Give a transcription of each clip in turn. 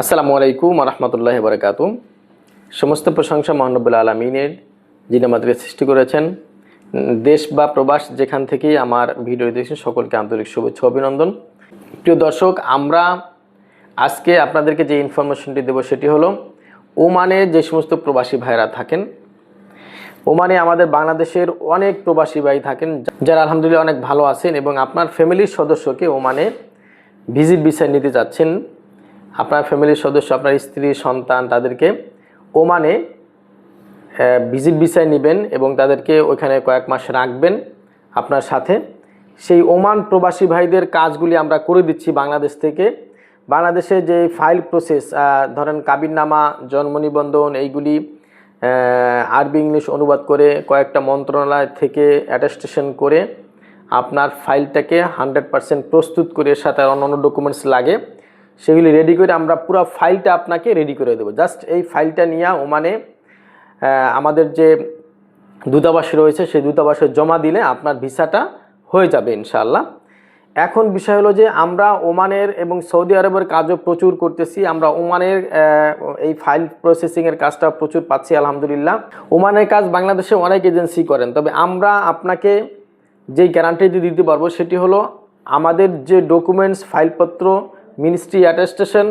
আসসালামু আলাইকুম ওয়া রাহমাতুল্লাহি ওয়া বারাকাতুহু। সমস্ত প্রশংসা মহান রব্বুল আলামিনের, যিনি আমাদেরকে সৃষ্টি করেছেন। দেশ বা প্রবাস যেখান থেকেই আমার ভিডিও দেখছেন সকলকে আন্তরিক শুভেচ্ছা অভিনন্দন। প্রিয় দর্শক, আমরা আজকে আপনাদেরকে যে ইনফরমেশনটি দেব সেটি হলো ওমানে যে সমস্ত প্রবাসী ভাইরা থাকেন। ওমানে আমাদের বাংলাদেশের অনেক প্রবাসী ভাই থাকেন যারা আলহামদুলিল্লাহ অনেক ভালো আছেন এবং আপনার ফ্যামিলির সদস্যকে ওমানে ভিজিট ভিসা নিতে যাচ্ছেন। আপনার ফ্যামিলির সদস্য, আপনার স্ত্রী, সন্তান, তাদেরকে ওমানে ভিজিট ভিসায় নেবেন এবং তাদেরকে ওইখানে কয়েক মাস রাখবেন আপনার সাথে। সেই ওমান প্রবাসী ভাইদের কাজগুলি আমরা করে দিচ্ছি বাংলাদেশ থেকে। বাংলাদেশে যে ফাইল প্রসেস, ধরেন কাবিননামা, জন্ম নিবন্ধন, এইগুলি আরবি ইংলিশ অনুবাদ করে কয়েকটা মন্ত্রণালয় থেকে অ্যাটেস্টেশন করে আপনার ফাইলটাকে 100% প্রস্তুত করে, এর সাথে অন্যান্য ডকুমেন্টস লাগে, সেগুলি রেডি করে আমরা পুরো ফাইলটা আপনাকে রেডি করে দেবো। জাস্ট এই ফাইলটা নিয়ে ওমানে আমাদের যে দূতাবাস রয়েছে সেই দূতাবাসে জমা দিলে আপনার ভিসাটা হয়ে যাবে ইনশাআল্লাহ। এখন বিষয় হলো যে আমরা ওমানের এবং সৌদি আরবের কাজও প্রচুর করতেছি। আমরা ওমানের এই ফাইল প্রসেসিংয়ের কাজটা প্রচুর পাচ্ছি আলহামদুলিল্লাহ। ওমানের কাজ বাংলাদেশে অনেক এজেন্সি করেন, তবে আমরা আপনাকে যেই গ্যারান্টি দিতে পারবো সেটি হলো আমাদের যে ডকুমেন্টস, ফাইলপত্র, মিনিস্ট্রি অ্যাটেস্টেশন,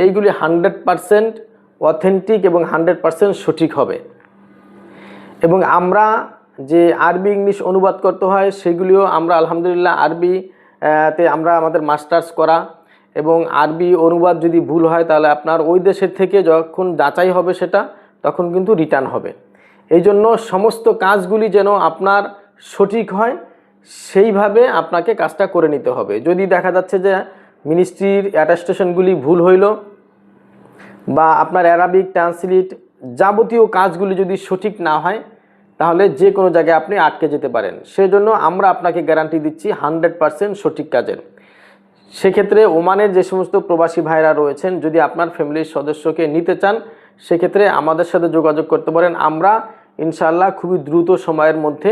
এইগুলি 100% অথেন্টিক এবং 100% সঠিক হবে। এবং আমরা যে আরবি ইংলিশ অনুবাদ করতে হয় সেগুলিও আমরা আলহামদুলিল্লাহ আরবিতে আমরা আমাদের মাস্টার্স করা, এবং আরবি অনুবাদ যদি ভুল হয় তাহলে আপনার ওই দেশের থেকে যখন যাচাই হবে সেটা তখন কিন্তু রিটার্ন হবে। এই জন্য সমস্ত কাজগুলি যেন আপনার সঠিক হয় সেইভাবে আপনাকে কাজটা করে নিতে হবে। যদি দেখা যাচ্ছে যে মিনিস্ট্রির অ্যাটেস্টেশনগুলি ভুল হইল বা আপনার অ্যারাবিক ট্রান্সলেট যাবতীয় কাজগুলি যদি সঠিক না হয় তাহলে যে কোনো জায়গায় আপনি আটকে যেতে পারেন। সেজন্য আমরা আপনাকে গ্যারান্টি দিচ্ছি 100% সঠিক কাজের। সেক্ষেত্রে ওমানের যে সমস্ত প্রবাসী ভাইরা রয়েছেন, যদি আপনার ফ্যামিলির সদস্যকে নিতে চান সেক্ষেত্রে আমাদের সাথে যোগাযোগ করতে পারেন। আমরা ইনশাআল্লাহ খুবই দ্রুত সময়ের মধ্যে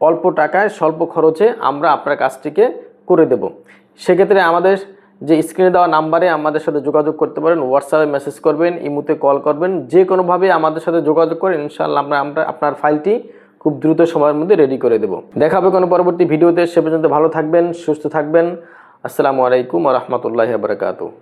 অল্প টাকায় স্বল্প খরচে আমরা আপনার কাজটিকে করে দেব। সেক্ষেত্রে আমাদের যে স্ক্রিনে দেওয়া নাম্বারে আমাদের সাথে যোগাযোগ করতে পারেন, হোয়াটসঅ্যাপে মেসেজ করবেন, ইমোতে কল করবেন, যে কোনোভাবে আমাদের সাথে যোগাযোগ করেন ইনশাআল্লাহ আমরা আপনার ফাইলটি খুব দ্রুত সময়ের মধ্যে রেডি করে দেব। দেখা হবে কোনো পরবর্তী ভিডিওতে। সে পর্যন্ত ভালো থাকবেন, সুস্থ থাকবেন। আসসালামু আলাইকুম ওয়া রাহমাতুল্লাহি ওয়া বারাকাতুহু।